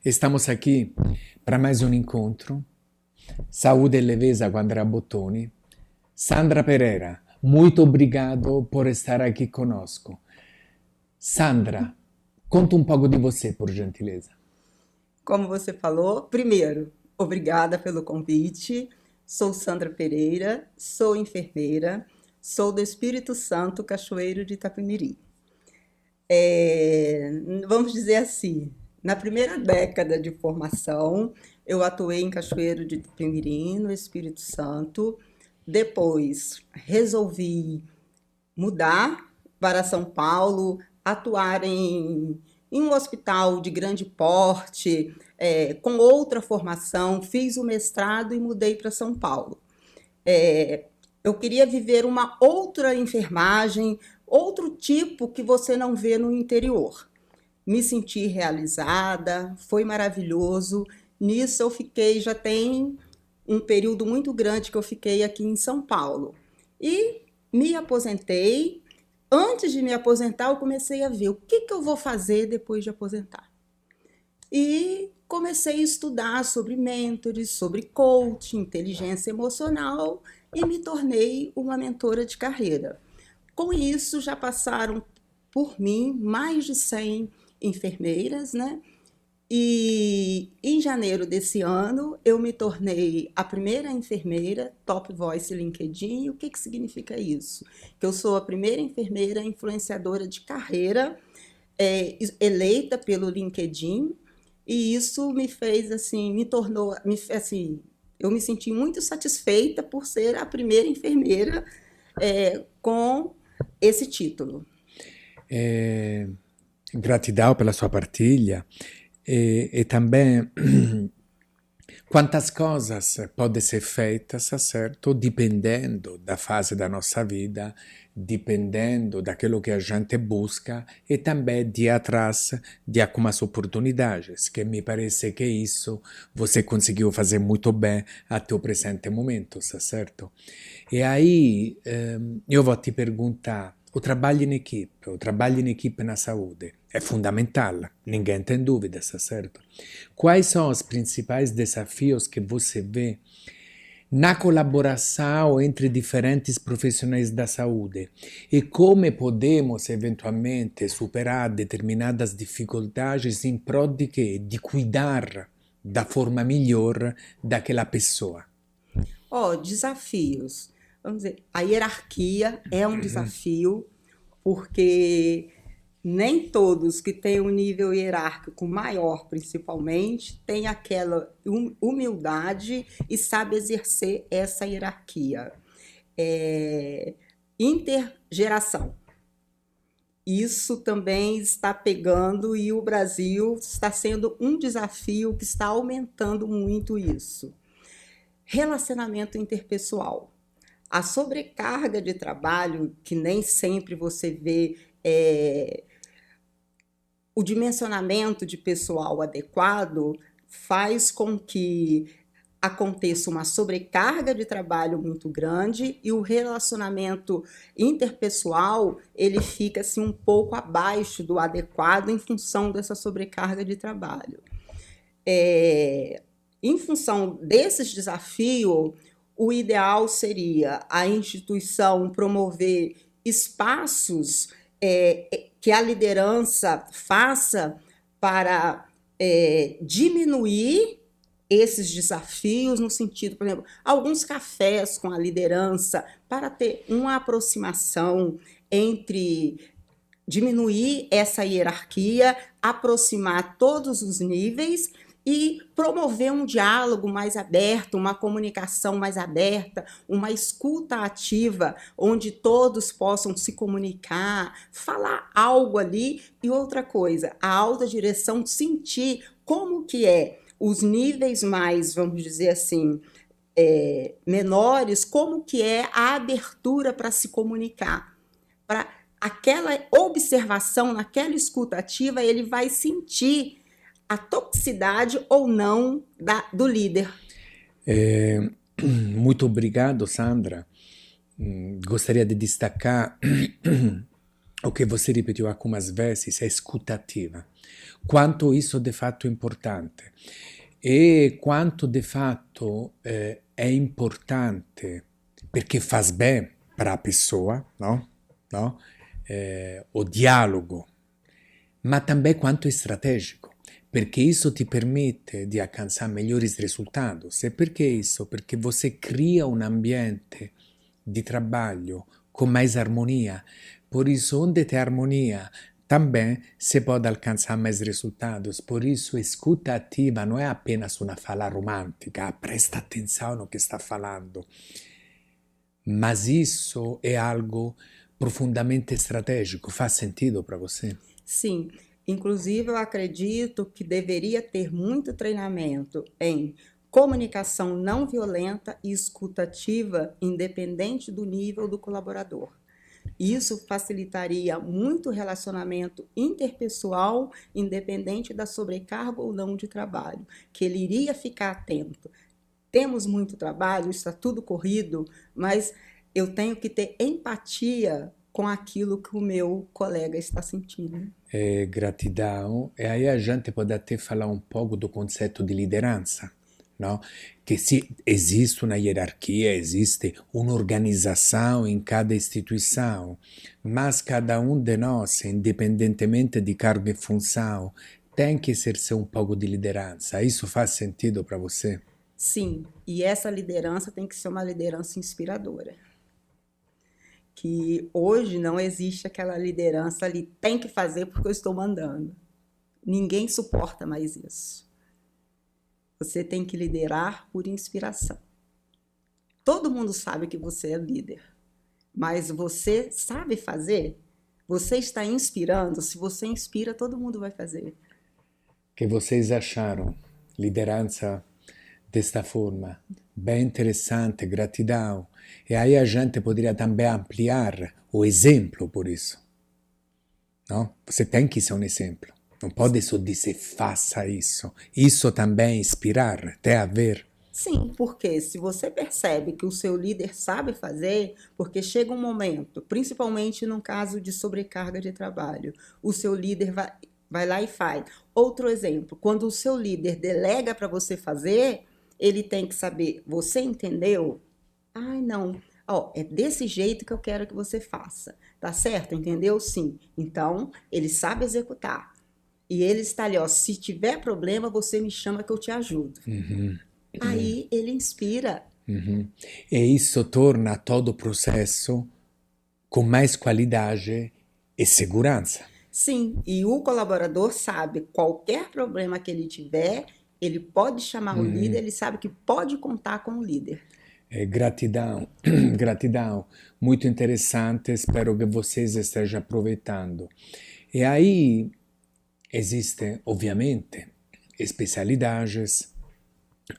Estamos aqui para mais um encontro. Saúde e leveza com Andrea Bottoni. Sandra Pereira, muito obrigado por estar aqui conosco. Sandra, conta um pouco de você, por gentileza. Como você falou, primeiro, obrigada pelo convite. Sou Sandra Pereira, sou enfermeira, sou do Espírito Santo, Cachoeiro de Itapemirim. Vamos dizer assim, na primeira década de formação, eu atuei em Cachoeiro de Itapemirim, no Espírito Santo. Depois, resolvi mudar para São Paulo, atuar em um hospital de grande porte, com outra formação, fiz o mestrado e mudei para São Paulo. Eu queria viver uma outra enfermagem, outro tipo que você não vê no interior. Me senti realizada, foi maravilhoso. Nisso eu fiquei, já tem um período muito grande que eu fiquei aqui em São Paulo. E me aposentei. Antes de me aposentar, eu comecei a ver o que eu vou fazer depois de aposentar. E comecei a estudar sobre mentores, sobre coaching, inteligência emocional e me tornei uma mentora de carreira. Com isso, já passaram por mim mais de 100 enfermeiras, né? E em janeiro desse ano, eu me tornei a primeira enfermeira Top Voice LinkedIn. E o que significa isso? Que eu sou a primeira enfermeira influenciadora de carreira eleita pelo LinkedIn, e isso me fez, assim, eu me senti muito satisfeita por ser a primeira enfermeira com esse título. Gratidão pela sua partilha. E também quantas coisas podem ser feitas, certo? Dependendo da fase da nossa vida, dependendo daquilo que a gente busca e também de atrás de algumas oportunidades, que me parece que isso você conseguiu fazer muito bem até o presente momento, certo? E aí eu vou te perguntar, o trabalho em equipe na saúde é fundamental, ninguém tem dúvidas, certo? Quais são os principais desafios que você vê na colaboração entre diferentes profissionais da saúde e como podemos eventualmente superar determinadas dificuldades em prol de quê? De cuidar da forma melhor daquela pessoa? Desafios. Vamos dizer, a hierarquia é um desafio, porque nem todos que têm um nível hierárquico maior, principalmente, têm aquela humildade e sabe exercer essa hierarquia. Intergeração. Isso também está pegando, e o Brasil está sendo um desafio que está aumentando muito isso. Relacionamento interpessoal. A sobrecarga de trabalho, que nem sempre você vê o dimensionamento de pessoal adequado, faz com que aconteça uma sobrecarga de trabalho muito grande e o relacionamento interpessoal ele fica assim, um pouco abaixo do adequado em função dessa sobrecarga de trabalho. Em função desses desafios, o ideal seria a instituição promover espaços que a liderança faça para diminuir esses desafios, no sentido, por exemplo, alguns cafés com a liderança, para ter uma aproximação entre diminuir essa hierarquia, aproximar todos os níveis e promover um diálogo mais aberto, uma comunicação mais aberta, uma escuta ativa, onde todos possam se comunicar, falar algo ali. E outra coisa, a alta direção sentir como que os níveis mais, vamos dizer assim, menores, como que é a abertura para se comunicar. Para aquela observação, naquela escuta ativa, ele vai sentir a toxicidade ou não do líder. Muito obrigado, Sandra. Gostaria de destacar o que você repetiu algumas vezes, é escutativa. Quanto isso de fato é importante. E quanto de fato é importante perché faz bem para a pessoa, no? No? O dialogo, ma também quanto é estratégico, perché isso ti permette di alcançar melhores resultados. E perché isso? Perché você cria um ambiente di trabalho com mais harmonia. Por isso, onde tem harmonia, também se pode alcançar mais resultados. Por isso, escuta ativa não é apenas uma fala romântica, presta atenção no que está falando. Mas isso é algo profundamente estratégico. Faz sentido para você? Sim, inclusive eu acredito que deveria ter muito treinamento em comunicação não violenta e escutativa, independente do nível do colaborador. Isso facilitaria muito o relacionamento interpessoal, independente da sobrecarga ou não de trabalho, que ele iria ficar atento. Temos muito trabalho, está tudo corrido, mas eu tenho que ter empatia com aquilo que o meu colega está sentindo. Gratidão. E aí a gente pode até falar um pouco do conceito de liderança, no? Che sì, esiste una gerarchia, esiste un'organizzazione in cada istituição, mas cada um de nós, independentemente de cargo e função, tem que exercer um pouco de liderança. Isso faz sentido para você? Sim, e essa liderança tem que ser uma liderança inspiradora. Que hoje não existe aquela liderança ali, tem que fazer porque eu estou mandando. Ninguém suporta mais isso. Você tem que liderar por inspiração. Todo mundo sabe que você é líder, mas você sabe fazer? Você está inspirando? Se você inspira, todo mundo vai fazer. Que vocês acharam liderança desta forma? Bem interessante, gratidão. E aí a gente poderia também ampliar o exemplo por isso. Não? Você tem que ser um exemplo. Não pode só dizer faça isso. Isso também é inspirar, tem a ver. Sim, porque se você percebe que o seu líder sabe fazer, porque chega um momento, principalmente no caso de sobrecarga de trabalho, o seu líder vai lá e faz. Outro exemplo, quando o seu líder delega para você fazer, ele tem que saber, você entendeu? Ai, não. Ó, é desse jeito que eu quero que você faça. Tá certo? Entendeu? Sim. Então, ele sabe executar. E ele está ali, ó, se tiver problema, você me chama que eu te ajudo. Aí ele inspira. E isso torna todo o processo com mais qualidade e segurança. Sim, e o colaborador sabe, qualquer problema que ele tiver, ele pode chamar o líder, ele sabe que pode contar com o líder. Gratidão, gratidão, muito interessante, espero que vocês estejam aproveitando. E aí existem, obviamente, especialidades,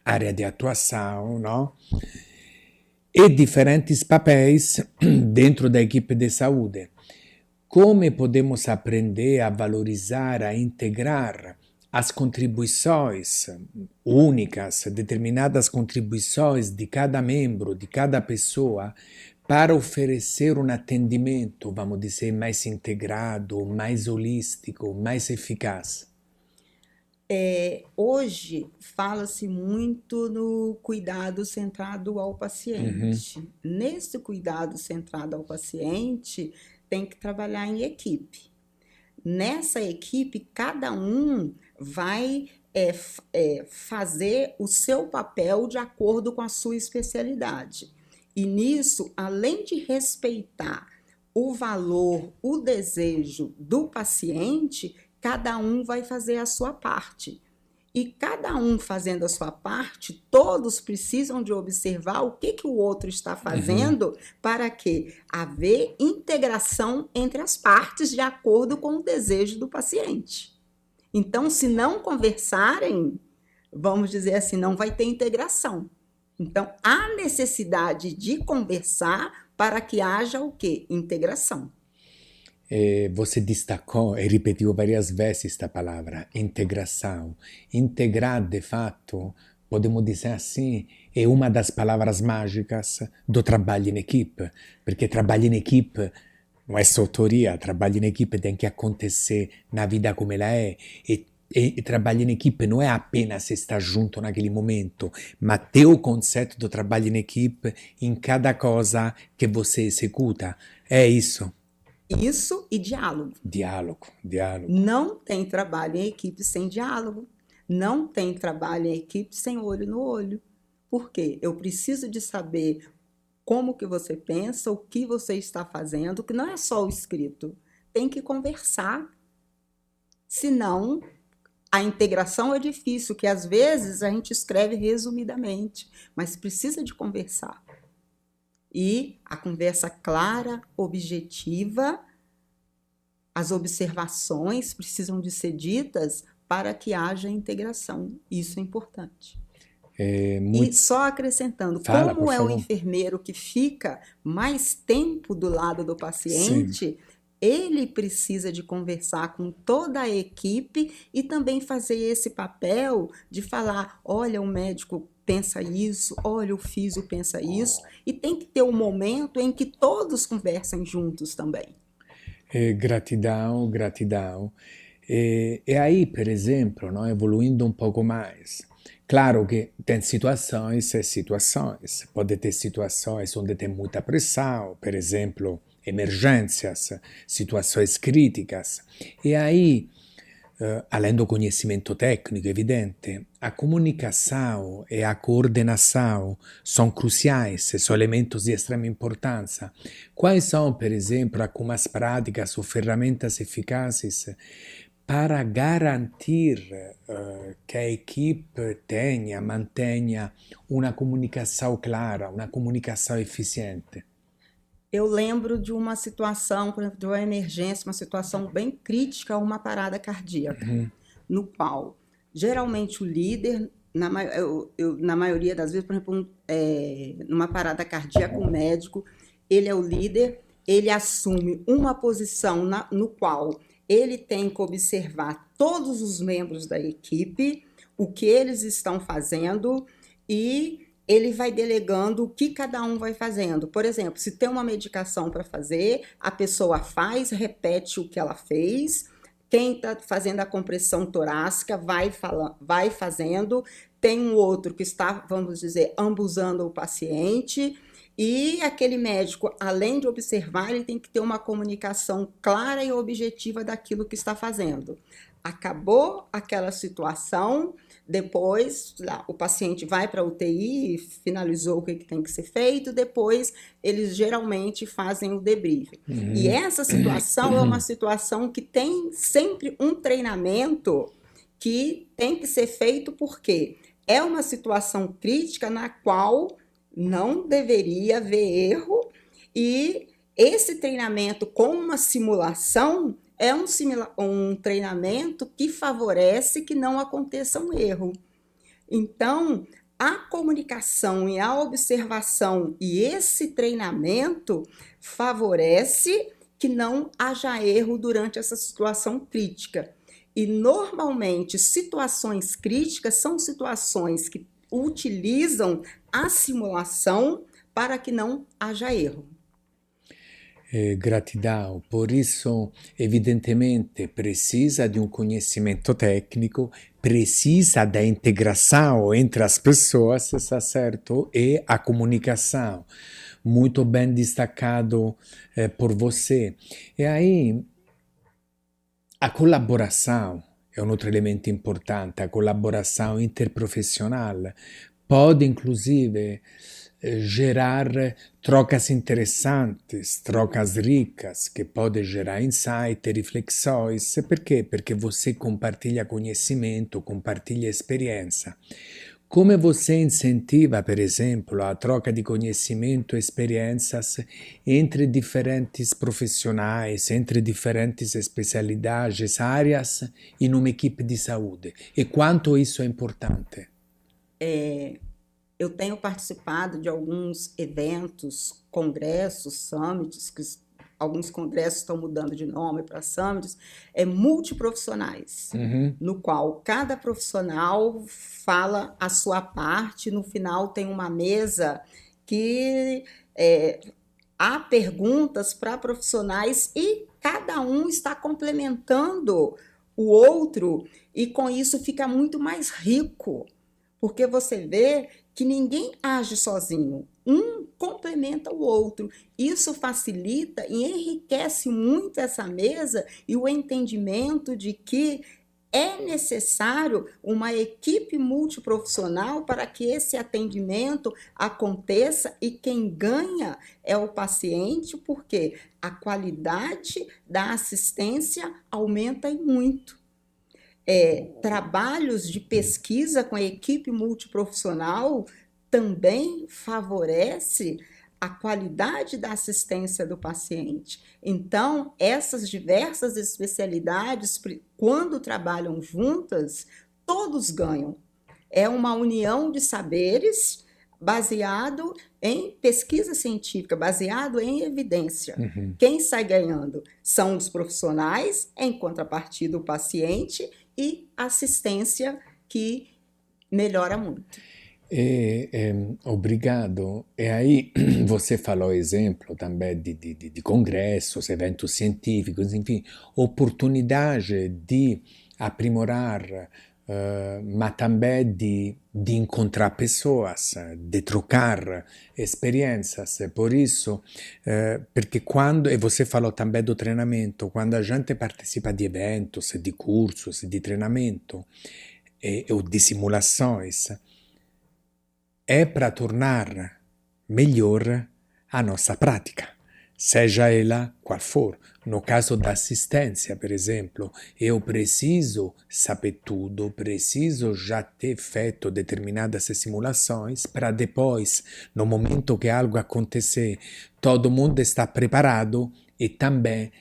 área de atuação, não? E diferentes papéis dentro da equipe de saúde. Como podemos aprender a valorizar, a integrar as contribuições únicas, determinadas contribuições de cada membro, de cada pessoa, para oferecer um atendimento, vamos dizer, mais integrado, mais holístico, mais eficaz? Hoje fala-se muito no cuidado centrado ao paciente. Nesse cuidado centrado ao paciente, tem que trabalhar em equipe. Nessa equipe, cada um vai fazer o seu papel de acordo com a sua especialidade. E nisso, além de respeitar o valor, o desejo do paciente, cada um vai fazer a sua parte. E cada um fazendo a sua parte, todos precisam de observar o que o outro está fazendo para que haver integração entre as partes de acordo com o desejo do paciente. Então, se não conversarem, vamos dizer assim, não vai ter integração. Então, há necessidade de conversar para que haja o quê? Integração. Você destacou e repetiu várias vezes esta palavra, integração. Integrar, de fato, podemos dizer assim, é uma das palavras mágicas do trabalho em equipe, porque trabalho em equipe não é só teoria, trabalho em equipe tem que acontecer na vida como ela é, e trabalho em equipe não é apenas se estar junto naquele momento, ma ter o concetto do trabalho em equipe em cada cosa que você executa. É isso. Isso e diálogo. Diálogo, diálogo. Não tem trabalho em equipe sem diálogo. Não tem trabalho em equipe sem olho no olho. Por quê? Eu preciso de saber como que você pensa, o que você está fazendo, que não é só o escrito. Tem que conversar. Senão, a integração é difícil, que às vezes a gente escreve resumidamente, mas precisa de conversar. E a conversa clara, objetiva, as observações precisam de ser ditas para que haja integração. Isso é importante. E só acrescentando, Fala, como por é o favor. enfermeiro que fica mais tempo do lado do paciente, ele precisa de conversar com toda a equipe e também fazer esse papel de falar, olha, o médico pensa isso, olha, o físio pensa isso, e tem que ter um momento em que todos conversem juntos também. Gratidão, gratidão. E aí, por exemplo, não, evoluindo um pouco mais, claro que tem situações e situações. Pode ter situações onde tem muita pressão, por exemplo, emergências, situações críticas. E aí, além do conhecimento técnico, evidente, a comunicação e a coordenação são cruciais, são elementos de extrema importância. Quais são, por exemplo, algumas práticas ou ferramentas eficazes para garantir que a equipe mantenha uma comunicação clara, uma comunicação eficiente? Eu lembro de uma situação, por exemplo, de uma emergência, uma situação bem crítica, uma parada cardíaca, no qual, geralmente, o líder, na maioria das vezes, por exemplo, numa parada cardíaca, o médico, ele é o líder, ele assume uma posição no qual ele tem que observar todos os membros da equipe, o que eles estão fazendo e ele vai delegando o que cada um vai fazendo. Por exemplo, se tem uma medicação para fazer, a pessoa faz, repete o que ela fez. Quem está fazendo a compressão torácica vai fazendo. Tem um outro que está, vamos dizer, ambusando o paciente. E aquele médico, além de observar, ele tem que ter uma comunicação clara e objetiva daquilo que está fazendo. Acabou aquela situação, depois o paciente vai para a UTI, finalizou o que tem que ser feito, depois eles geralmente fazem o debriefing. E essa situação é uma situação que tem sempre um treinamento que tem que ser feito, porque é uma situação crítica na qual não deveria haver erro, e esse treinamento com uma simulação é um treinamento que favorece que não aconteça um erro. Então, a comunicação e a observação e esse treinamento favorece que não haja erro durante essa situação crítica. E, normalmente, situações críticas são situações que utilizam a simulação para que não haja erro. Gratidão. Por isso, evidentemente, precisa de um conhecimento técnico, precisa da integração entre as pessoas, está certo? E a comunicação. Muito bem destacado por você. E aí, a colaboração é um outro elemento importante, a colaboração interprofissional pode, inclusive, gerar trocas interessantes, trocas ricas, que pode gerar insight, reflexões. Por quê? Porque você compartilha conhecimento, compartilha experiência. Come você incentiva, per esempio, a troca di conhecimento e experiências entre diferentes profissionais, entre diferentes especialidades, áreas, em uma equipe de saúde? E quanto isso é importante? Eu tenho participado de alguns eventos, congressos, summits, que alguns congressos estão mudando de nome para summits, multiprofissionais, no qual cada profissional fala a sua parte, no final tem uma mesa que há perguntas para profissionais e cada um está complementando o outro, e com isso fica muito mais rico, porque você vê que ninguém age sozinho, um complementa o outro. Isso facilita e enriquece muito essa mesa e o entendimento de que é necessário uma equipe multiprofissional para que esse atendimento aconteça, e quem ganha é o paciente, porque a qualidade da assistência aumenta e muito. Trabalhos de pesquisa com a equipe multiprofissional também favorece a qualidade da assistência do paciente. Então, essas diversas especialidades, quando trabalham juntas, todos ganham. É uma união de saberes baseado em pesquisa científica, baseado em evidência. Quem sai ganhando são os profissionais, em contrapartida o paciente, e assistência que melhora muito. Obrigado. E aí você falou exemplo também de congressos, eventos científicos, enfim, oportunidade de aprimorar, mas também de encontrar pessoas, de trocar experiências. Por isso, perché quando, e você falou também do treinamento, quando a gente participa de eventos, de cursos, de treinamento, ou de simulações, é para tornar melhor a nossa prática, seja ela qual for. No caso da assistência, por exemplo, eu preciso saber tudo, preciso já ter feito determinadas simulações para depois, no momento que algo acontecer, todo mundo está preparado e também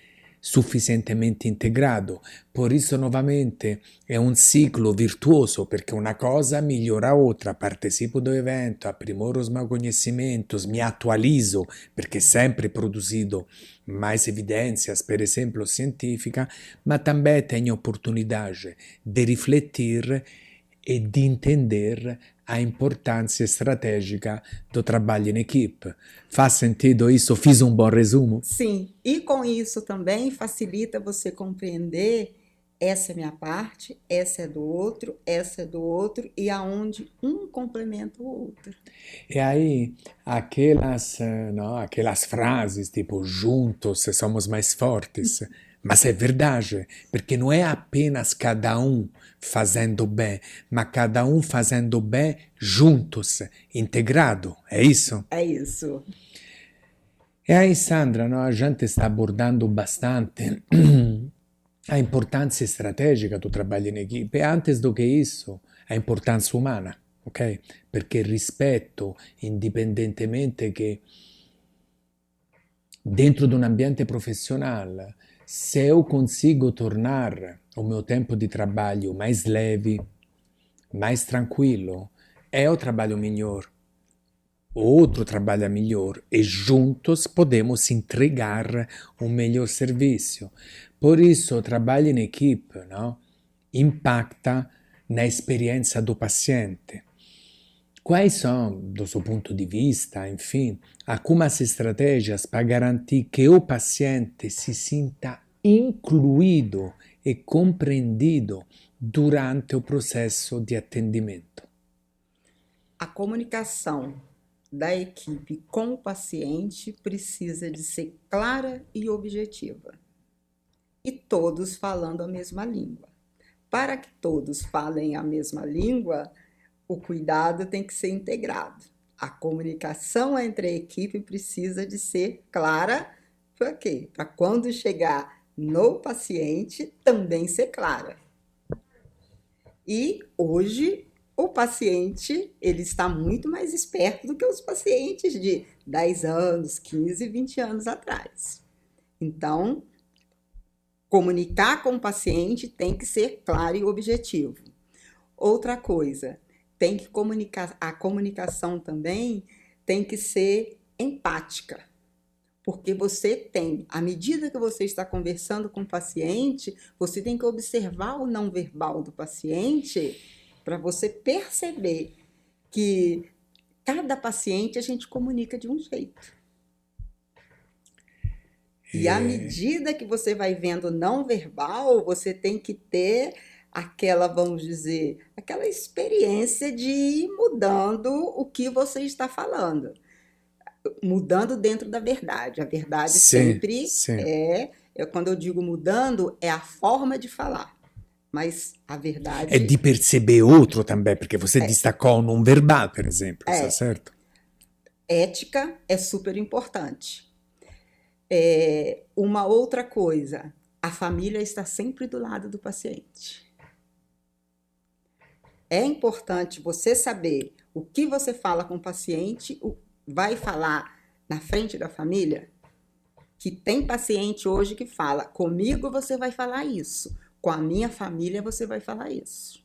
suficientemente integrado. Por isso, novamente, è un ciclo virtuoso, perché una cosa migliora a outra. Partecipo do evento, aprimoro os meus conhecimentos, me atualizo, perché sempre produzido mais evidências, por exemplo, científica, mas também tenho oportunidade de refletir e de entender a importância estratégica do trabalho em equipe. Faz sentido isso? Fiz um bom resumo? Sim, e com isso também facilita você compreender: essa é minha parte, essa é do outro, essa é do outro, e aonde um complementa o outro. E aí, aquelas frases tipo juntos somos mais fortes, mas é verdade, porque não é apenas cada um fazendo bem, mas cada um fazendo bem juntos, integrado, é isso? É isso. E aí, Sandra, a gente está abordando bastante a importância estratégica do trabalho in equipe, e antes do que isso, a importância umana, ok? Perché rispetto, indipendentemente che dentro di un ambiente professional, se eu consigo tornar o meu tempo de trabalho mais leve, mais tranquilo, eu trabalho melhor, o outro trabalha melhor e juntos podemos entregar um melhor serviço. Por isso, o trabalho em equipe, impacta na experiência do paciente. Quais são, do seu ponto de vista, enfim, algumas estratégias para garantir que o paciente se sinta incluído e compreendido durante o processo de atendimento? A comunicação da equipe com o paciente precisa de ser clara e objetiva, e todos falando a mesma língua. Para que todos falem a mesma língua, o cuidado tem que ser integrado. A comunicação entre a equipe precisa de ser clara. Para quê? Para quando chegar no paciente também ser clara. E hoje o paciente, ele está muito mais esperto do que os pacientes de 10 anos, 15, 20 anos atrás. Então, comunicar com o paciente tem que ser claro e objetivo. Outra coisa, a comunicação também tem que ser empática, porque você tem, à medida que você está conversando com o paciente, você tem que observar o não verbal do paciente para você perceber que cada paciente a gente comunica de um jeito. E à medida que você vai vendo não verbal, você tem que ter aquela, vamos dizer, aquela experiência de ir mudando o que você está falando, mudando dentro da verdade. A verdade Sì, sempre sì. quando eu digo mudando, é a forma de falar, mas a E verdade di perceber outro também, porque você destacou no verbal, per esempio, está é certo? ética é super importante. Uma outra coisa, a família está sempre do lado do paciente. É importante você saber o que você fala com o paciente, vai falar na frente da família, que tem paciente hoje que fala, comigo você vai falar isso, com a minha família você vai falar isso.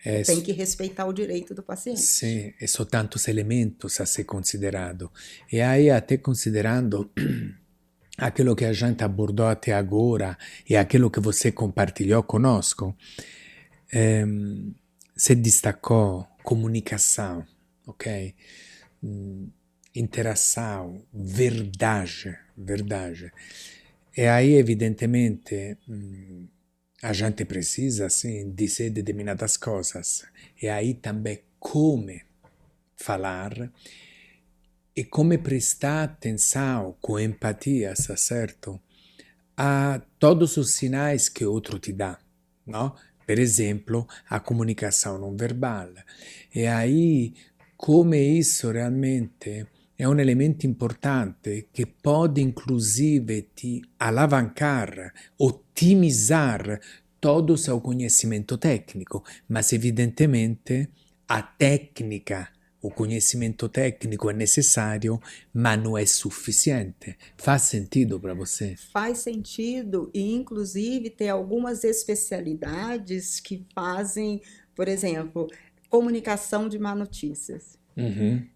É, Tem que respeitar o direito do paciente. sì, e sono tantos elementos a ser considerado. E aí, até considerando aquilo que a gente abordou até agora e aquilo que você compartilhou conosco, se destacou comunicação, ok? Interação, verdade, verdade. E aí, evidentemente, a gente precisa, sim, dizer determinadas coisas. E aí também come falar e come prestar atenção com empatia, tá certo? A todos os sinais que o outro ti dà, no? Per esempio, a comunicação não verbal. E aí, come isso realmente è un elemento importante che pode inclusive ti alavancar, ottimizzare todo o seu conhecimento técnico, mas evidentemente a técnica, o conhecimento técnico é necessário, mas não é suficiente. Faz sentido para você? Faz sentido e, inclusive, tem algumas especialidades que fazem, por exemplo, comunicação de má notícias. Uhum.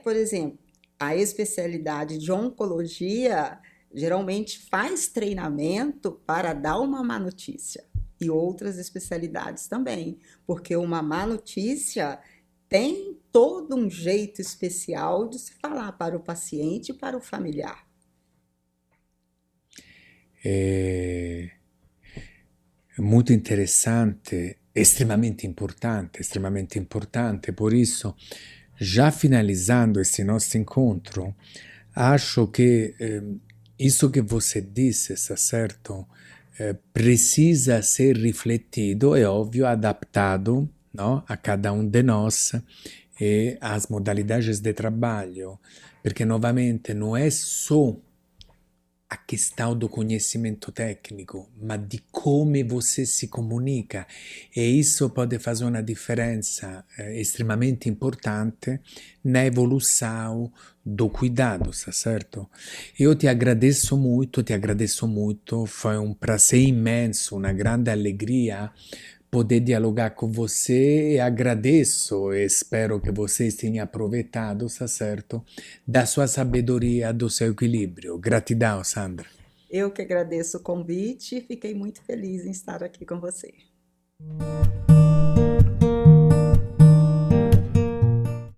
Por exemplo, a especialidade de oncologia geralmente faz treinamento para dar uma má notícia. E outras especialidades também, porque uma má notícia tem todo um jeito especial de se falar para o paciente e para o familiar. É muito interessante, estremamente importante. Por isso, já finalizando esse nosso encontro, acho que isso que você disse, está certo? Precisa ser rifletido, é óbvio, adaptado, no? A cada um de nós e às modalidades de trabalho, perché novamente não é só a questão do conhecimento técnico, mas de como você se comunica. E isso pode fazer uma diferença extremamente importante na evolução do cuidado, tá certo? Eu te agradeço muito, foi um prazer imenso, uma grande alegria poder dialogar com você e agradeço e espero que vocês tenham aproveitado, tá certo, da sua sabedoria, do seu equilíbrio. Gratidão, Sandra. Eu que agradeço o convite e fiquei muito feliz em estar aqui com você.